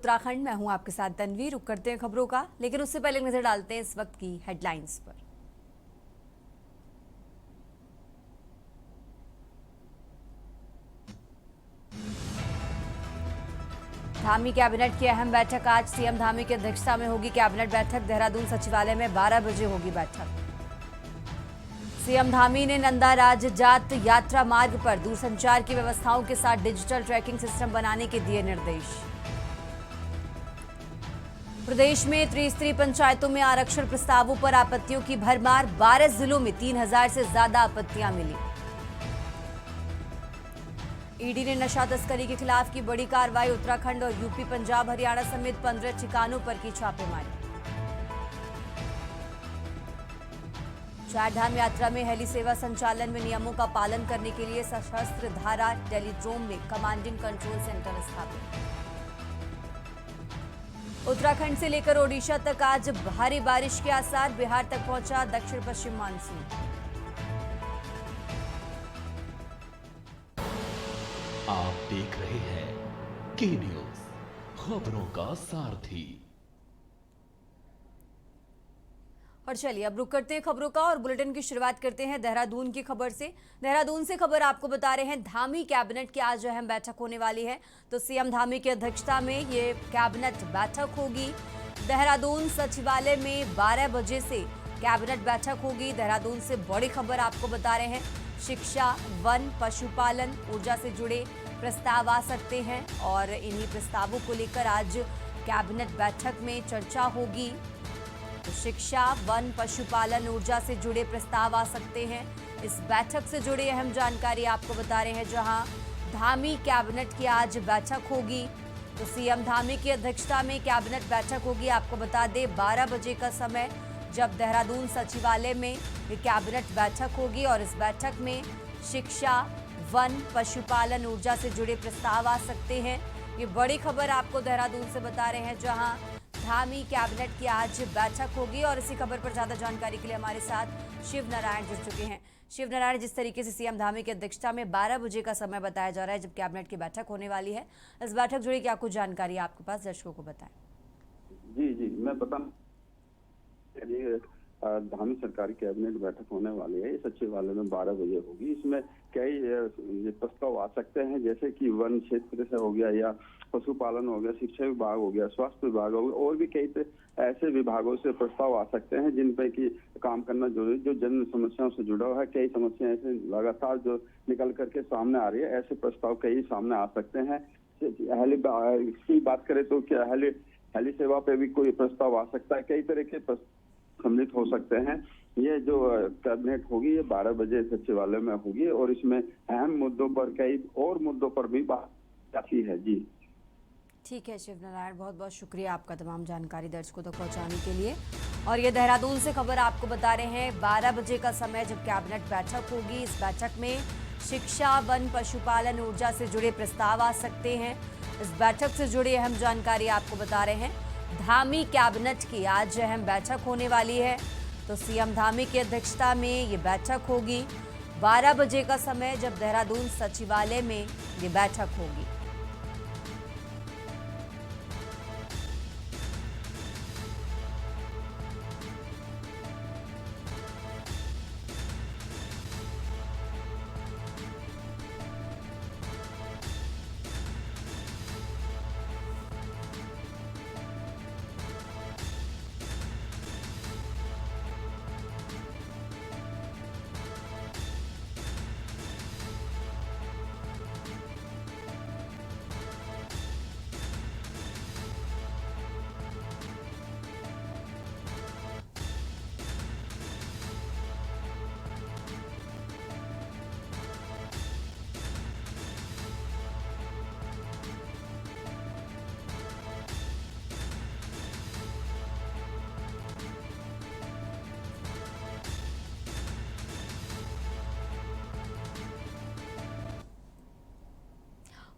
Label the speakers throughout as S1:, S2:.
S1: उत्तराखंड में हूं आपके साथ तन्वी। रुक करते हैं खबरों का, लेकिन उससे पहले नजर डालते हैं इस वक्त की हेडलाइंस पर। धामी कैबिनेट की अहम बैठक आज सीएम धामी की अध्यक्षता में होगी कैबिनेट बैठक। देहरादून सचिवालय में 12 बजे होगी बैठक। सीएम धामी ने नंदा राज जात यात्रा मार्ग पर दूरसंचार की व्यवस्थाओं के साथ डिजिटल ट्रैकिंग सिस्टम बनाने के दिए निर्देश। प्रदेश में त्रिस्तरीय पंचायतों में आरक्षण प्रस्तावों पर आपत्तियों की भरमार। 12 जिलों में 3000 से ज्यादा आपत्तियां मिली। ईडी ने नशा तस्करी के खिलाफ की बड़ी कार्रवाई। उत्तराखंड और यूपी, पंजाब, हरियाणा समेत 15 ठिकानों पर की छापेमारी। चारधाम यात्रा में हेली सेवा संचालन में नियमों का पालन करने के लिए सशस्त्र धारा टेलीड्रोम में कमांडिंग कंट्रोल सेंटर स्थापित। उत्तराखंड से लेकर ओडिशा तक आज भारी बारिश के आसार। बिहार तक पहुंचा दक्षिण पश्चिम मानसून।
S2: आप देख रहे हैं के न्यूज, खबरों का सारथी।
S1: और चलिए अब रुक करते हैं खबरों का और बुलेटिन की शुरुआत करते हैं देहरादून की खबर से। देहरादून से खबर आपको बता रहे हैं, धामी कैबिनेट की आज अहम बैठक होने वाली है। तो सीएम धामी की अध्यक्षता में ये कैबिनेट बैठक होगी। देहरादून सचिवालय में 12 बजे से कैबिनेट बैठक होगी। देहरादून से बड़ी खबर आपको बता रहे हैं, शिक्षा, वन, पशुपालन, ऊर्जा से जुड़े प्रस्ताव आ सकते हैं और इन्हीं प्रस्तावों को लेकर आज कैबिनेट बैठक में चर्चा होगी। तो शिक्षा, वन, पशुपालन, ऊर्जा से जुड़े प्रस्ताव आ सकते हैं। इस बैठक से जुड़ी अहम जानकारी आपको बता रहे हैं, जहां धामी कैबिनेट की आज बैठक होगी। तो सीएम धामी की अध्यक्षता में कैबिनेट बैठक होगी। आपको बता दें 12 बजे का समय जब देहरादून सचिवालय में ये कैबिनेट बैठक होगी और इस बैठक में शिक्षा, वन, पशुपालन, ऊर्जा से जुड़े प्रस्ताव आ सकते हैं। ये बड़ी खबर आपको देहरादून से बता रहे हैं, जहां धामी कैबिनेट की आज बैठक होगी। और इसी खबर पर ज्यादा जानकारी के लिए हमारे साथ शिव नारायण जुड़ चुके हैं। शिव नारायण, जिस तरीके से सीएम धामी की अध्यक्षता में 12 बजे का समय बताया जा रहा है जब कैबिनेट की बैठक होने वाली है, इस बैठक जुड़ी क्या कुछ जानकारी आपके पास, दर्शकों को बताएं।
S3: जी मैं बता धामी सरकारी कैबिनेट बैठक होने वाली है। सचिवालय में 12 बजे होगी। इसमें कई ये प्रस्ताव आ सकते हैं, जैसे कि वन क्षेत्र से हो गया या पशुपालन हो गया, शिक्षा विभाग हो गया, स्वास्थ्य विभाग हो गया, और भी कई ऐसे विभागों से प्रस्ताव आ सकते हैं जिन पे की काम करना जरूरी, जो जन समस्याओं से जुड़ा हुआ है। कई समस्याएं ऐसे लगातार जो निकल करके सामने आ रही है, ऐसे प्रस्ताव कई सामने आ सकते हैं। इसकी बात करें तो क्या हेली सेवा पे भी कोई प्रस्ताव आ सकता है। कई तरह के सम्मिलित हो सकते हैं। ये जो कैबिनेट होगी ये 12 बजे सचिवालय में होगी और इसमें अहम मुद्दों पर, कई और मुद्दों पर भी बात आती है। जी
S1: ठीक है शिव नारायण, बहुत बहुत शुक्रिया आपका तमाम जानकारी दर्शकों तक पहुंचाने के लिए। और ये देहरादून से खबर आपको बता रहे हैं, 12 बजे का समय जब कैबिनेट बैठक होगी। इस बैठक में शिक्षा, वन, पशुपालन, ऊर्जा से जुड़े प्रस्ताव आ सकते हैं। इस बैठक से जुड़ी अहम जानकारी आपको बता रहे हैं, धामी कैबिनेट की आज अहम बैठक होने वाली है। तो सीएम धामी की अध्यक्षता में ये बैठक होगी। 12 बजे का समय जब देहरादून सचिवालय में ये बैठक होगी।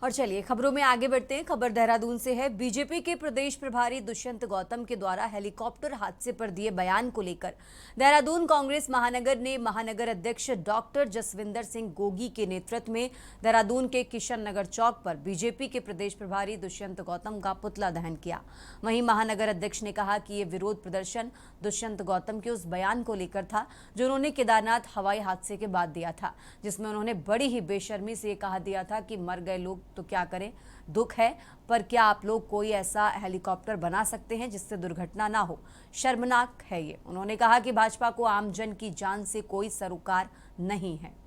S1: और चलिए खबरों में आगे बढ़ते हैं। खबर देहरादून से है। बीजेपी के प्रदेश प्रभारी दुष्यंत गौतम के द्वारा हेलीकॉप्टर हादसे पर दिए बयान को लेकर देहरादून कांग्रेस महानगर ने महानगर अध्यक्ष डॉक्टर जसविंदर सिंह गोगी के नेतृत्व में देहरादून के किशन नगर चौक पर बीजेपी के प्रदेश प्रभारी दुष्यंत गौतम का पुतला दहन किया। वहीं महानगर अध्यक्ष ने कहा कि ये विरोध प्रदर्शन दुष्यंत गौतम के उस बयान को लेकर था जो उन्होंने केदारनाथ हवाई हादसे के बाद दिया था, जिसमें उन्होंने बड़ी ही बेशर्मी से कहा दिया था कि मर गए लोग तो क्या करें, दुख है, पर क्या आप लोग कोई ऐसा हेलीकॉप्टर बना सकते हैं जिससे दुर्घटना ना हो? शर्मनाक है ये। उन्होंने कहा कि भाजपा को आमजन की जान से कोई सरोकार नहीं है।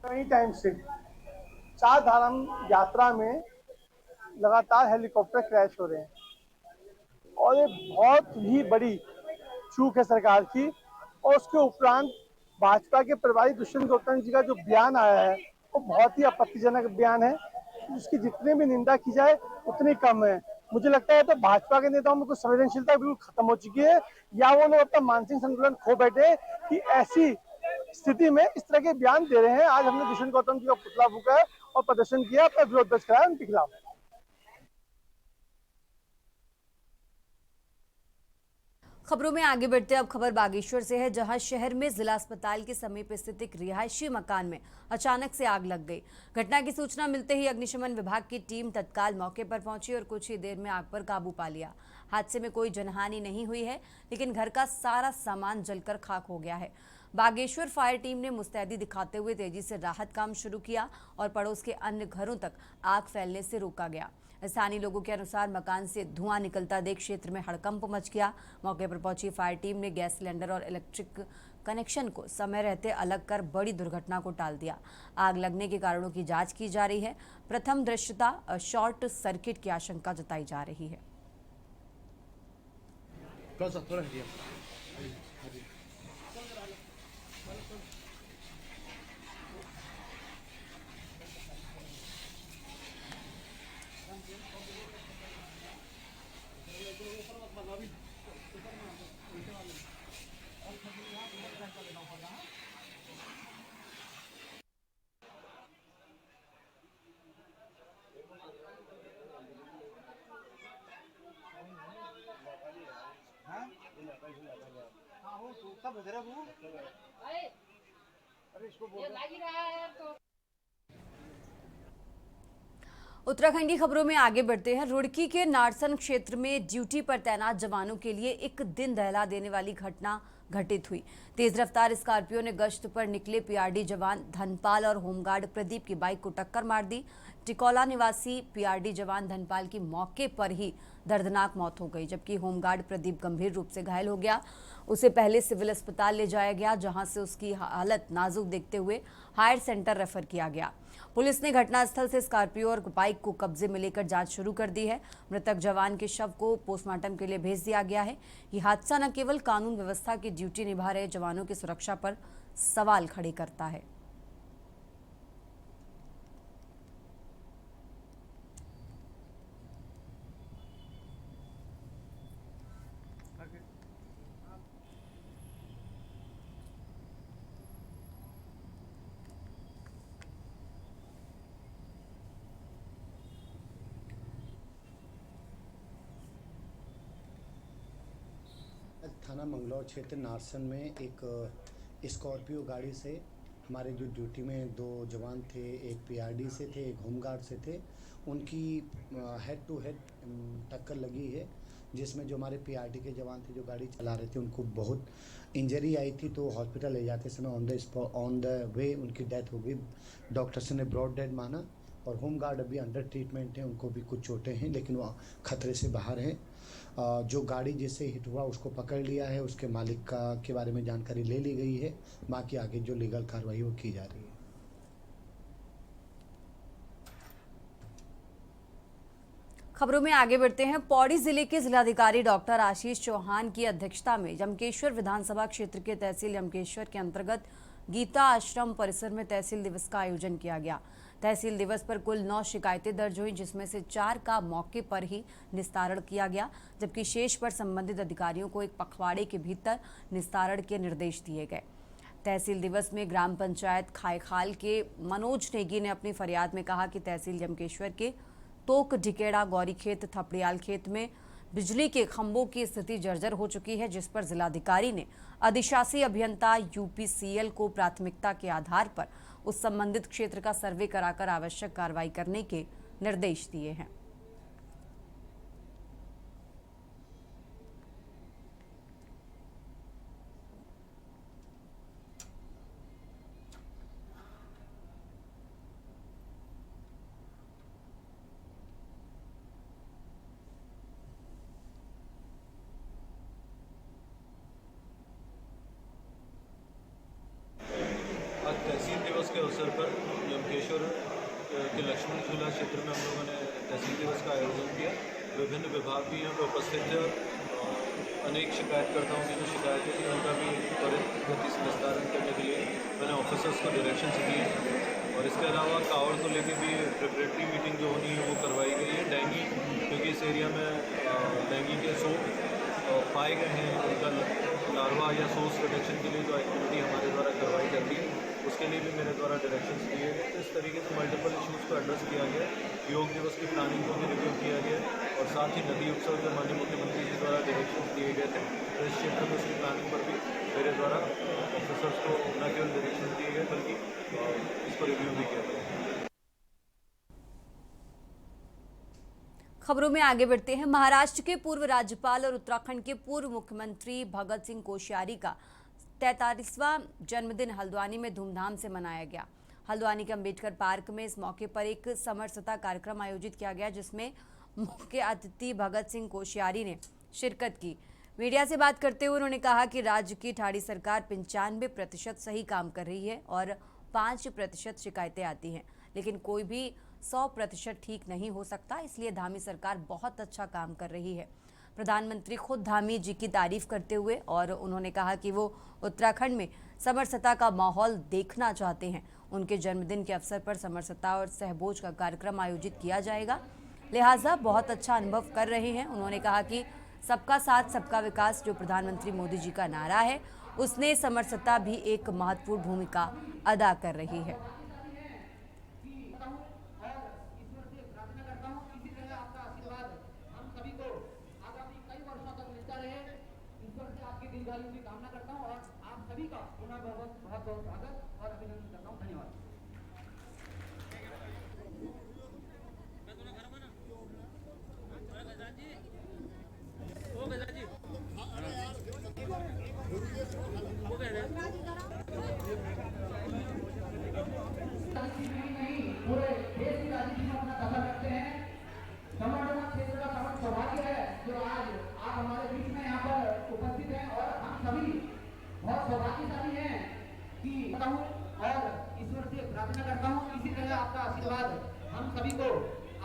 S4: कई टाइम से चार धाम यात्रा में लगातार हेलीकॉप्टर क्रैश हो रहे हैं और ये बहुत ही बड़ी चूक है सरकार की। और उसके उपरांत भाजपा के प्रभारी दुष्यंत गौतम जी का जो बयान आया है वो बहुत ही आपत्तिजनक बयान है। उसकी जितनी भी निंदा की जाए उतनी कम है। मुझे लगता है तो भाजपा के नेताओं में कुछ संवेदनशीलता बिल्कुल खत्म हो चुकी है, या वो लोग अपना मानसिक संतुलन खो बैठे कि ऐसी स्थिति में इस तरह के बयान दे रहे हैं। आज हमने दुष्यंत गौतम जी का पुतला फूका है और प्रदर्शन किया, अपना विरोध दर्ज कराया उनके खिलाफ।
S1: खबरों में आगे बढ़ते अब खबर बागेश्वर से है, जहां शहर में जिला अस्पताल के समीप स्थित एक रिहायशी मकान में अचानक से आग लग गई। घटना की सूचना मिलते ही अग्निशमन विभाग की टीम तत्काल मौके पर पहुंची और कुछ ही देर में आग पर काबू पा लिया। हादसे में कोई जनहानि नहीं हुई है, लेकिन घर का सारा सामान जलकर खाक हो गया है। बागेश्वर फायर टीम ने मुस्तैदी दिखाते हुए तेजी से राहत काम शुरू किया और पड़ोस के अन्य घरों तक आग फैलने से रोका गया। स्थानीय लोगों के अनुसार मकान से धुआं निकलता देख क्षेत्र में हड़कंप मच गया। मौके पर पहुंची फायर टीम ने गैस सिलेंडर और इलेक्ट्रिक कनेक्शन को समय रहते अलग कर बड़ी दुर्घटना को टाल दिया। आग लगने के कारणों की जांच की जा रही है। प्रथम दृष्टया शॉर्ट सर्किट की आशंका जताई जा रही है। उत्तराखंड की खबरों में आगे बढ़ते हैं। रुड़की के नारसन क्षेत्र में ड्यूटी पर तैनात जवानों के लिए एक दिन दहला देने वाली घटना घटित हुई। तेज रफ्तार स्कॉर्पियो ने गश्त पर निकले पीआरडी जवान धनपाल और होमगार्ड प्रदीप की बाइक को टक्कर मार दी। टिकोला निवासी पीआरडी जवान धनपाल की मौके पर ही दर्दनाक मौत हो गई, जबकि होमगार्ड प्रदीप गंभीर रूप से घायल हो गया। उसे पहले सिविल अस्पताल ले जाया गया, जहां से उसकी हालत नाजुक देखते हुए हायर सेंटर रेफर किया गया। पुलिस ने घटनास्थल से स्कॉर्पियो और बाइक को कब्जे में लेकर जांच शुरू कर दी है। मृतक जवान के शव को पोस्टमार्टम के लिए भेज दिया गया है। ये हादसा न केवल कानून व्यवस्था की ड्यूटी निभा रहे जवानों की सुरक्षा पर सवाल खड़े करता है।
S5: थाना मंगलौर क्षेत्र नारसन में एक स्कॉर्पियो गाड़ी से हमारे जो ड्यूटी में 2 जवान थे, एक पीआरडी से थे, एक होमगार्ड से थे, उनकी हेड टू हेड टक्कर लगी है, जिसमें जो हमारे पीआरडी के जवान थे जो गाड़ी चला रहे थे उनको बहुत इंजरी आई थी, तो हॉस्पिटल ले जाते समय ऑन द वे उनकी डेथ हो गई। डॉक्टर्स ने ब्रॉड डेड माना और होमगार्ड अभी अंडर ट्रीटमेंट है, उनको भी कुछ चोटें हैं लेकिन वो खतरे से बाहर हैं। जो गाड़ी जिससे हिट हुआ उसको पकड़ लिया है, उसके मालिक के बारे में जानकारी ले ली गई है, बाकी आगे जो लीगल कार्रवाई वो की जा रही है।
S1: खबरों में आगे बढ़ते हैं। पौड़ी जिले के जिलाधिकारी डॉक्टर आशीष चौहान की अध्यक्षता में यमकेश्वर विधानसभा क्षेत्र के तहसील यमकेश्वर के अंतर्गत गीता आश्रम परिसर में तहसील दिवस का आयोजन किया गया। तहसील दिवस पर कुल 9 शिकायतें दर्ज हुई, जिसमें से 4 का मौके पर ही निस्तारण किया गया, जबकि शेष पर संबंधित अधिकारियों को एक पखवाड़े के भीतर निस्तारण के निर्देश दिए गए। तहसील दिवस में ग्राम पंचायत खायखाल के मनोज नेगी ने अपनी फरियाद में कहा कि तहसील यमकेश्वर के तोक ढिकेड़ा गौरी खेत थपड़ियाल खेत में बिजली के खंभों की स्थिति जर्जर हो चुकी है, जिस पर जिलाधिकारी ने अधिशासी अभियंता यूपीसीएल को प्राथमिकता के आधार पर उस संबंधित क्षेत्र का सर्वे कराकर आवश्यक कार्रवाई करने के निर्देश दिए हैं।
S6: आज तहसील दिवस के अवसर पर यमकेश्वर के लक्ष्मण झूला क्षेत्र में हम लोगों ने तहसील दिवस का आयोजन किया। विभिन्न विभाग भी यहाँ पर उपस्थित थे और अनेक शिकायतकर्ताओं की जो शिकायतें थी उनका भी त्वरित गति से निस्तारण करने के लिए मैंने ऑफिसर्स को डायरेक्शन दिए और इसके अलावा कावड़ को लेकर भी प्रिपरेटरी मीटिंग जो होनी है वो करवाई गई है। डेंगू, क्योंकि इस एरिया में डेंगू के पाए गए हैं, उनका लार्वा या सोर्स रिडक्शन के लिए जो एक्टिविटी हमारे द्वारा करवाई जाती है उसके लिए भी मेरे द्वारा डायरेक्शंस दिए गए। तो इस तरीके से मल्टीपल इश्यूज़ को एड्रेस किया गया। योग दिवस की प्लानिंग को भी रिव्यू किया गया और साथ ही नदी उत्सव जो माननीय मुख्यमंत्री जी द्वारा डायरेक्शंस दिए गए थे, तो इस क्षेत्र में उसकी प्लानिंग पर भी मेरे द्वारा ऑफिसर्स को न केवल डायरेक्शन दिए गए बल्कि इसको रिव्यू भी किया गया।
S1: खबरों में आगे बढ़ते हैं। महाराष्ट्र के पूर्व राज्यपाल और उत्तराखंड के पूर्व मुख्यमंत्री भगत सिंह कोश्यारी का 43वां जन्मदिन हल्द्वानी में धूमधाम से मनाया गया। हल्द्वानी के अंबेडकर पार्क में इस मौके पर एक समरसता कार्यक्रम आयोजित किया गया, जिसमें मुख्य अतिथि भगत सिंह कोश्यारी ने शिरकत की। मीडिया से बात करते हुए उन्होंने कहा कि राज्य की ठाड़ी सरकार 95% सही काम कर रही है और 5% शिकायतें आती हैं, लेकिन कोई भी 100% ठीक नहीं हो सकता, इसलिए धामी सरकार बहुत अच्छा काम कर रही है। प्रधानमंत्री खुद धामी जी की तारीफ करते हुए और उन्होंने कहा कि वो उत्तराखंड में समरसता का माहौल देखना चाहते हैं। उनके जन्मदिन के अवसर पर समरसता और सहभोज का कार्यक्रम आयोजित किया जाएगा, लिहाजा बहुत अच्छा अनुभव कर रहे हैं। उन्होंने कहा कि सबका साथ सबका विकास जो प्रधानमंत्री मोदी जी का नारा है, उसने समरसता भी एक महत्वपूर्ण भूमिका अदा कर रही है।
S7: दीर्घायु की कामना करता हूँ और आप सभी का पुनः बहुत बहुत स्वागत और अभिनंदन करता हूँ। धन्यवाद। पूरे देश की राजनीति में अपना दखल रखते हैं। संवर्धन क्षेत्र का समस्त सौभाग्य है जो आज आप हमारे बीच में यहाँ पर उपस्थित हैं और हम सभी बहुत सौभाग्यशाली हैं कि हूँ और ईश्वर से प्रार्थना करता हूँ इसी तरह आपका आशीर्वाद हम सभी को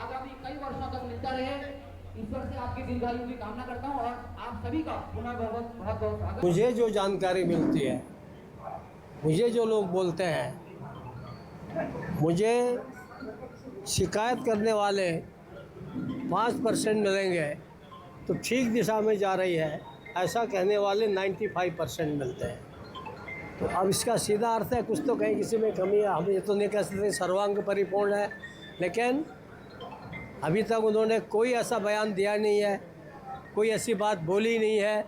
S7: आगामी कई वर्षों तक मिलता रहे। ईश्वर से आपकी दीर्घायु की कामना करता हूँ और आप सभी का पुनः बहुत बहुत स्वागत।
S8: मुझे जो जानकारी मिलती है, मुझे जो लोग बोलते हैं, मुझे शिकायत करने वाले 5% मिलेंगे तो ठीक दिशा में जा रही है, ऐसा कहने वाले 95% मिलते हैं। तो अब इसका सीधा अर्थ है कुछ तो कहीं किसी में कमी है। हम ये तो नहीं कह सकते सर्वांग परिपूर्ण है, लेकिन अभी तक उन्होंने कोई ऐसा बयान दिया नहीं है, कोई ऐसी बात बोली नहीं है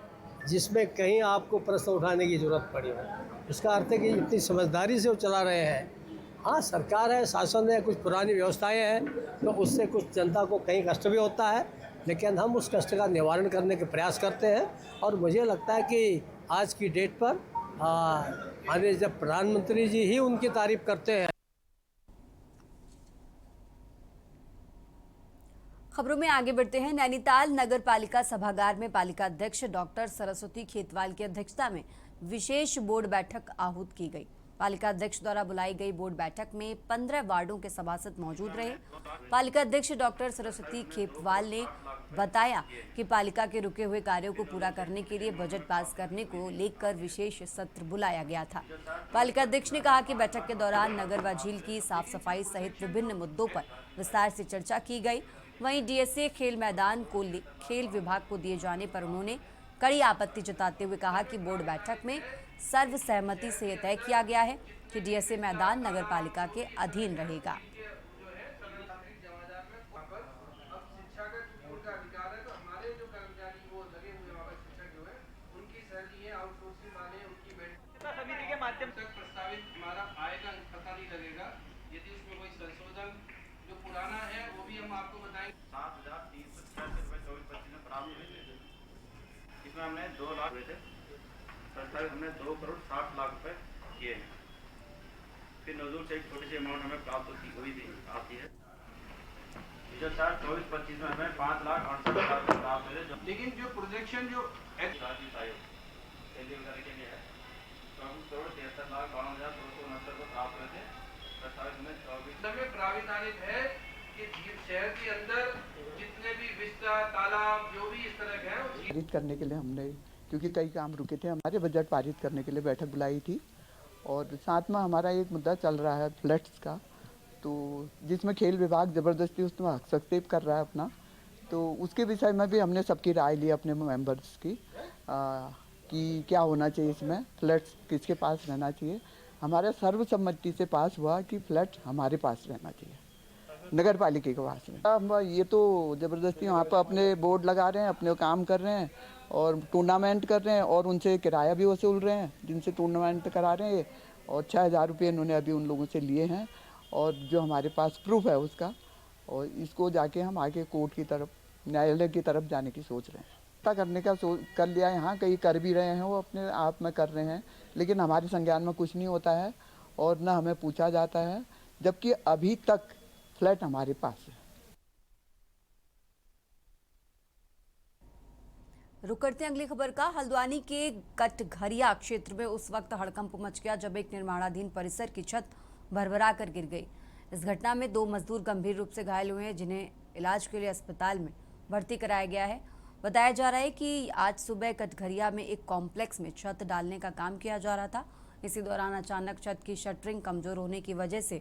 S8: जिसमें कहीं आपको प्रश्न उठाने की ज़रूरत पड़ी हो। उसका अर्थ है कि इतनी समझदारी से वो चला रहे हैं। हाँ, सरकार है, शासन है, कुछ पुरानी व्यवस्थाएं हैं, तो उससे कुछ जनता को कहीं कष्ट भी होता है, लेकिन हम उस कष्ट का निवारण करने के प्रयास करते हैं। और मुझे लगता है कि आज की डेट पर माननीय जब प्रधानमंत्री जी ही उनकी तारीफ करते हैं।
S1: खबरों में आगे बढ़ते हैं। नैनीताल नगर पालिका सभागार में पालिका अध्यक्ष डॉक्टर सरस्वती खेतवाल की अध्यक्षता में विशेष बोर्ड बैठक आहूत की गई। पालिका अध्यक्ष द्वारा बुलाई गई बोर्ड बैठक में 15 वार्डों के सभासद मौजूद रहे। पालिका अध्यक्ष डॉक्टर सरस्वती खेतवाल ने बताया कि पालिका के रुके हुए कार्यों को पूरा करने के लिए बजट पास करने को लेकर विशेष सत्र बुलाया गया था। पालिका अध्यक्ष ने कहा कि बैठक के दौरान नगर व झील की साफ सफाई सहित विभिन्न मुद्दों पर विस्तार से चर्चा की गई। वहीं डीएसए खेल मैदान को खेल विभाग को दिए जाने पर उन्होंने कड़ी आपत्ति जताते हुए कहा कि बोर्ड बैठक में सर्वसहमति से यह तय किया गया है कि डीएसए मैदान नगर पालिका के अधीन रहेगा।
S9: समिति के माध्यम से प्रस्तावित हमारा आएगा, पता नहीं लगेगा। यदि उसमें कोई संशोधन जो पुराना है वो भी हम आपको बताएंगे। 7,386 रुपये 24-25 में प्राप्त हुए थे। इसमें हमने 2 लाख हुए थे, प्रस्तावित हमने 2 करोड़ 60 लाख रुपए किए हैं। फिर नजूर से एक छोटी सी अमाउंट हमें प्राप्त आती है। जो 24-25 में हमें 5,68,000 रुपये प्राप्त हुए थे। लेकिन जो प्रोजेक्शन जो प्राविधानिक है कि शहर के अंदर जितने भी विस्तार तालाब जो भी इस तरह के हैं
S10: पारित करने के लिए हमने, क्योंकि कई काम रुके थे, हमारे बजट पारित करने के लिए बैठक बुलाई थी। और साथ में हमारा एक मुद्दा चल रहा है फ्लैट्स का, तो जिसमें खेल विभाग ज़बरदस्ती उसमें हस्तक्षेप कर रहा है अपना, तो उसके विषय में भी हमने सबकी राय ली अपने मेंबर्स की कि क्या होना चाहिए, इसमें फ्लैट्स किसके पास रहना चाहिए। हमारे सर्वसम्मति से पास हुआ कि फ्लैट हमारे पास रहना चाहिए, नगर पालिका के पास में। हम ये तो ज़बरदस्ती वहाँ पर अपने बोर्ड लगा रहे हैं, अपने काम कर रहे हैं और टूर्नामेंट कर रहे हैं और उनसे किराया भी वसूल रहे हैं जिनसे टूर्नामेंट करा रहे हैं। और 6,000 रुपये इन्होंने अभी उन लोगों से लिए हैं और जो हमारे पास प्रूफ है उसका, और इसको जाके हम आगे कोर्ट की तरफ, न्यायालय की तरफ जाने की सोच रहे हैं। करने का कर लिया है, हाँ कई कर भी रहे हैं, वो अपने आप में कर रहे हैं, लेकिन हमारे संज्ञान में कुछ नहीं होता है और न हमें पूछा जाता है, जबकि अभी तक फ्लैट हमारे पास है।
S1: रुक करते हैं अगली खबर का। हल्द्वानी के कटघरिया क्षेत्र में उस वक्त हड़कंप मच गया जब एक निर्माणाधीन परिसर की छत भरभरा कर गिर गई। इस घटना में 2 मजदूर गंभीर रूप से घायल हुए हैं, जिन्हें इलाज के लिए अस्पताल में भर्ती कराया गया है। बताया जा रहा है कि आज सुबह कटघरिया में एक कॉम्प्लेक्स में छत डालने का काम किया जा रहा था। इसी दौरान अचानक छत की शटरिंग कमजोर होने की वजह से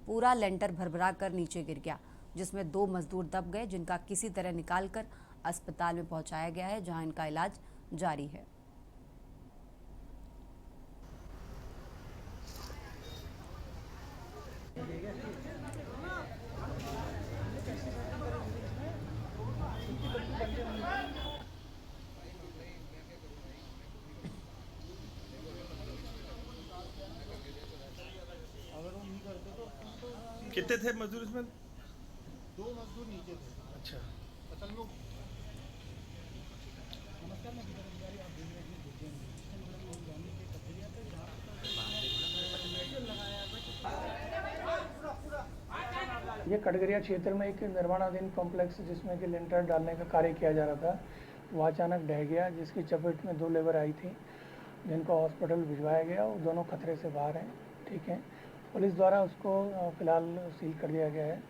S1: पूरा लेंटर भरभरा कर नीचे गिर गया, जिसमें 2 मजदूर दब गए, जिनका किसी तरह निकालकर अस्पताल में पहुंचाया गया है, जहां इनका इलाज जारी है।
S11: कितने थे मजदूर इसमें?
S4: 2 मजदूर नीचे थे।
S11: अच्छा,
S4: असल में
S12: ये कटघरिया क्षेत्र में एक निर्माणाधीन कॉम्प्लेक्स जिसमें कि लेंटर डालने का कार्य किया जा रहा था, वो अचानक ढह गया, जिसकी चपेट में 2 लेबर आई थी, जिनको हॉस्पिटल भिजवाया गया। वो दोनों खतरे से बाहर हैं, ठीक है। पुलिस द्वारा उसको फिलहाल सील कर दिया गया है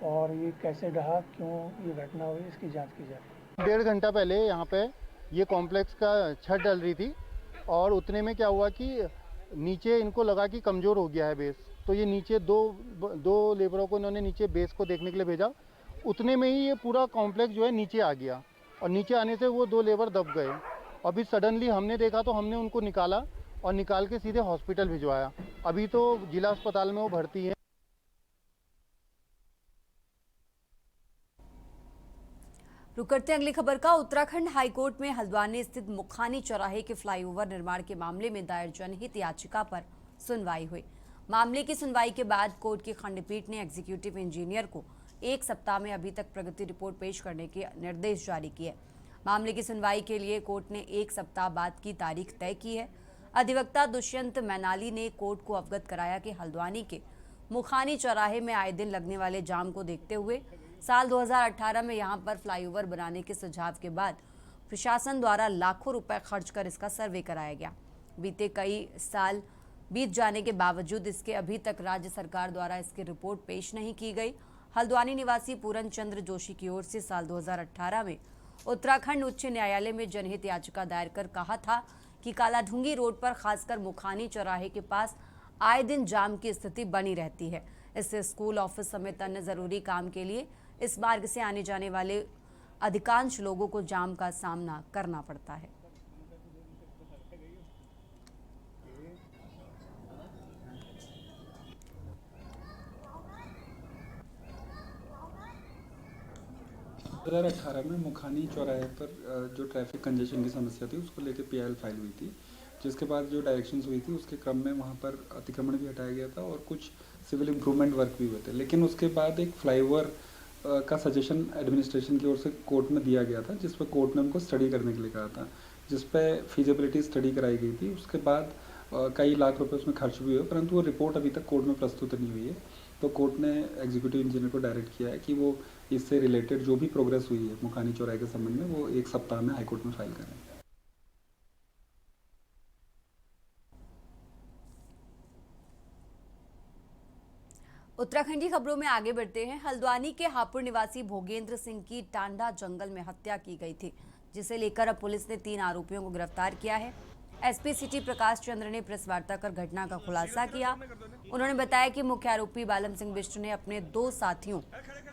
S12: और ये कैसे ढहा, क्यों ये घटना हुई, इसकी जांच की जा रही है।
S4: 1.5 घंटा पहले यहाँ पे ये कॉम्प्लेक्स का छत डल रही थी और उतने में क्या हुआ कि नीचे इनको लगा कि कमज़ोर हो गया है बेस, तो ये नीचे दो लेबरों को इन्होंने नीचे बेस को देखने के लिए भेजा। उतने में ही ये पूरा कॉम्प्लेक्स जो है नीचे आ गया और नीचे आने से वो 2 लेबर दब गए। अभी सडनली हमने देखा तो हमने उनको निकाला और निकाल के सीधे हॉस्पिटल भिजवाया। अभी तो जिला अस्पताल में वो भर्ती है।
S1: रुक करते हैं अगली खबर का। उत्तराखंड हाईकोर्ट में हल्द्वानी स्थित मुखानी चौराहे के फ्लाईओवर निर्माण के मामले में दायर जनहित याचिका पर सुनवाई हुई। मामले की सुनवाई के बाद कोर्ट की खंडपीठ ने एग्जीक्यूटिव इंजीनियर को 1 सप्ताह में अभी तक प्रगति रिपोर्ट पेश करने के निर्देश जारी किए। मामले की सुनवाई के लिए कोर्ट ने 1 सप्ताह बाद की तारीख तय की है। अधिवक्ता दुष्यंत मैनाली ने कोर्ट को अवगत कराया कि हल्द्वानी के मुखानी चौराहे में आए दिन लगने वाले जाम को देखते हुए साल 2018 में यहां पर फ्लाईओवर बनाने के सुझाव के बाद प्रशासन द्वारा लाखों रुपए खर्च कर इसका सर्वे कराया गया। बीते कई साल बीत जाने के बावजूद इसके अभी तक राज्य सरकार द्वारा इसकी रिपोर्ट पेश नहीं की गई। हल्द्वानी निवासी पूरन चंद्र जोशी की ओर से साल 2018 में उत्तराखंड उच्च न्यायालय में जनहित याचिका दायर कर कहा था कि कालाढूंगी रोड पर खासकर मुखानी चौराहे के पास आए दिन जाम की स्थिति बनी रहती है। इससे स्कूल, ऑफिस समेत अन्य जरूरी काम के लिए इस मार्ग से आने जाने वाले अधिकांश लोगों को जाम का सामना करना पड़ता है।
S11: दो 2018 में मुखानी चौराहे पर जो ट्रैफिक कंजेशन की समस्या थी उसको लेकर PIL फाइल हुई थी, जिसके बाद जो डायरेक्शंस हुई थी उसके क्रम में वहाँ पर अतिक्रमण भी हटाया गया था और कुछ सिविल इम्प्रूवमेंट वर्क भी हुए थे। लेकिन उसके बाद एक फ्लाईओवर का सजेशन एडमिनिस्ट्रेशन की ओर से कोर्ट में दिया गया था, जिस पर कोर्ट ने उनको स्टडी करने के लिए कहा था, जिस पर फीजिबिलिटी स्टडी कराई गई थी। उसके बाद कई लाख रुपए उसमें खर्च भी हुए, परंतु वो रिपोर्ट अभी तक कोर्ट में प्रस्तुत नहीं हुई है। तो कोर्ट ने एग्जीक्यूटिव इंजीनियर को डायरेक्ट किया है कि वो इससे रिलेटेड जो भी प्रोग्रेस हुई है मुखानी चौराहे के संबंध में वो 1 सप्ताह में हाईकोर्ट में फाइल करें।
S1: उत्तराखंड की खबरों में आगे बढ़ते हैं। हल्द्वानी के हापुड़ निवासी भोगेंद्र सिंह की टांडा जंगल में हत्या की गई थी, जिसे लेकर अब पुलिस ने 3 आरोपियों को गिरफ्तार किया है। एसपी सिटी प्रकाश चंद्र ने प्रेस वार्ता कर घटना का खुलासा किया। उन्होंने बताया कि मुख्य आरोपी बालम सिंह बिष्ट ने अपने 2 साथियों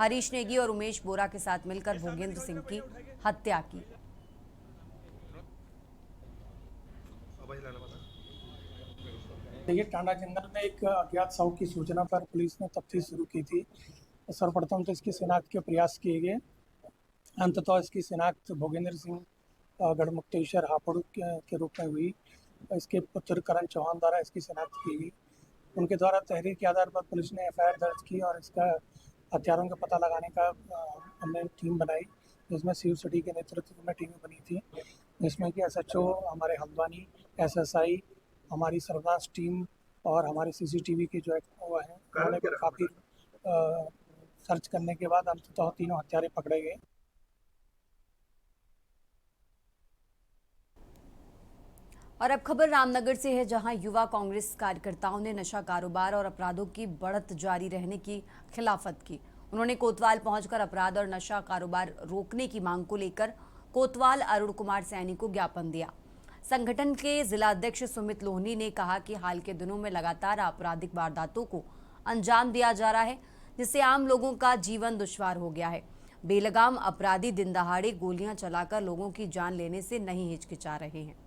S1: हरीश नेगी और उमेश बोरा के साथ मिलकर भोगेंद्र सिंह की हत्या की।
S12: देखिए, टांडा जंगल में एक अज्ञात शव की सूचना पर पुलिस ने तफ्तीश शुरू की थी। सर्वप्रथम तो इसकी शिनाख्त के प्रयास किए गए। अंततः इसकी शिनाख्त भोगेंद्र सिंह गढ़मुक्तेश्वर हापुड़ के रूप में हुई। इसके पुत्र करण चौहान द्वारा इसकी शिनाख्त की गई। उनके द्वारा तहरीर के आधार पर पुलिस ने FIR दर्ज की और इसका हत्यारों का पता लगाने का हमने टीम बनाई, जिसमें सिव सिटी के नेतृत्व में टीमें बनी थी, जिसमें कि SHO हमारे हल्द्वानी, SSI, हमारी सर्विलांस टीम और हमारे CCTV के जो वो हैं उन्होंने भी काफ़ी सर्च करने के बाद अंततः तीनों हत्यारे पकड़े गए।
S1: और अब खबर रामनगर से है, जहां युवा कांग्रेस कार्यकर्ताओं ने नशा कारोबार और अपराधों की बढ़त जारी रहने की खिलाफत की। उन्होंने कोतवाल पहुंचकर अपराध और नशा कारोबार रोकने की मांग को लेकर कोतवाल अरुण कुमार सैनी को ज्ञापन दिया। संगठन के जिला अध्यक्ष सुमित लोहनी ने कहा कि हाल के दिनों में लगातार आपराधिक वारदातों को अंजाम दिया जा रहा है, जिससे आम लोगों का जीवन दुश्वार हो गया है। बेलगाम अपराधी दिन दहाड़े गोलियां चलाकर लोगों की जान लेने से नहीं हिचकिचा रहे हैं।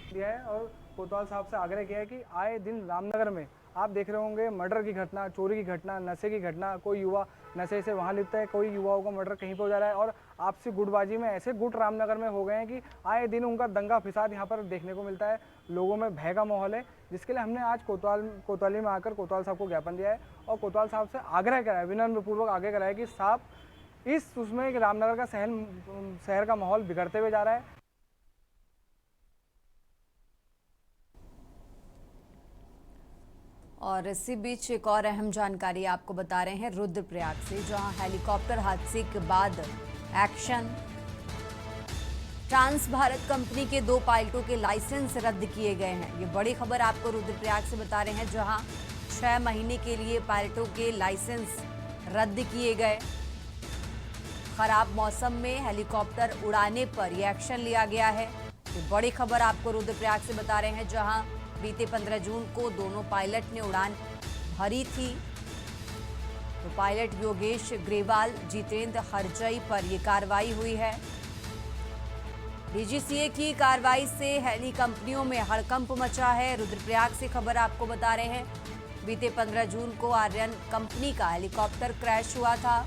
S12: दिया है और कोतवाल साहब से आग्रह किया है कि आए दिन रामनगर में आप देख रहे होंगे मर्डर की घटना, चोरी की घटना, नशे की घटना, कोई युवा नशे से वहाँ लिप्त है, कोई युवाओं का मर्डर कहीं पर हो जा रहा है और आपसी गुटबाजी में ऐसे गुट रामनगर में हो गए हैं कि आए दिन उनका दंगा फिसाद यहाँ पर देखने को मिलता है। लोगों में भय का माहौल है, जिसके लिए हमने आज कोतवाली में आकर कोतवाल साहब को ज्ञापन दिया है और कोतवाल साहब से आग्रह करा है, विनम्रपूर्वक आगे कराया कि साहब उसमें रामनगर का शहर का माहौल बिगड़ते हुए जा रहा है।
S1: और इसी बीच एक और अहम जानकारी आपको बता रहे हैं रुद्रप्रयाग से, जहां हेलीकॉप्टर हादसे के बाद एक्शन। ट्रांस भारत कंपनी के 2 पायलटों के लाइसेंस रद्द किए गए हैं। ये बड़ी खबर आपको रुद्रप्रयाग से बता रहे हैं, जहां 6 महीने के लिए पायलटों के लाइसेंस रद्द किए गए। खराब मौसम में हेलीकॉप्टर उड़ाने पर यह एक्शन लिया गया है। तो बड़ी खबर आपको रुद्रप्रयाग से बता रहे हैं, जहां बीते 15 जून को दोनों पायलट ने उड़ान भरी थी। तो पायलट योगेश ग्रेवाल, जितेंद्र हरजई पर यह कार्रवाई हुई है। डीजीसीए की कार्रवाई से हेली कंपनियों में हड़कंप मचा है। रुद्रप्रयाग से खबर आपको बता रहे हैं, बीते 15 जून को आर्यन कंपनी का हेलीकॉप्टर क्रैश हुआ था।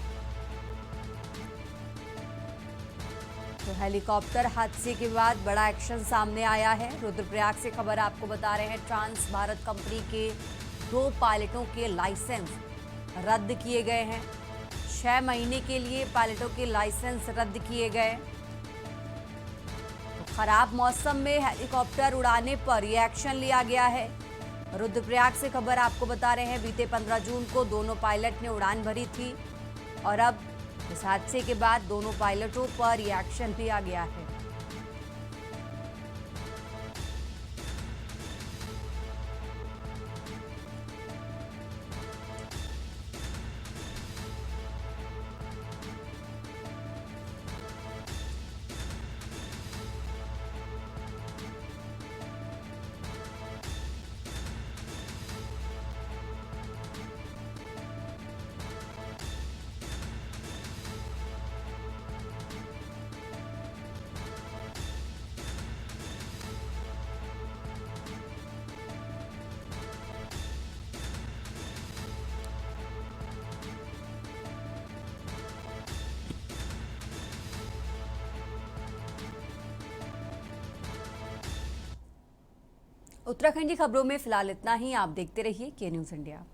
S1: तो हेलीकॉप्टर हादसे के बाद बड़ा एक्शन सामने आया है। रुद्रप्रयाग से खबर आपको बता रहे हैं, ट्रांस भारत कंपनी के 2 पायलटों के लाइसेंस रद्द किए गए हैं। 6 महीने के लिए पायलटों के लाइसेंस रद्द किए गए। तो खराब मौसम में हेलीकॉप्टर उड़ाने पर यह एक्शन लिया गया है। रुद्रप्रयाग से खबर आपको बता रहे हैं, बीते 15 जून को दोनों पायलट ने उड़ान भरी थी और अब इस हादसे के बाद दोनों पायलटों पर यह एक्शन लिया गया है। उत्तराखंड की खबरों में फिलहाल इतना ही। आप देखते रहिए के न्यूज़ इंडिया।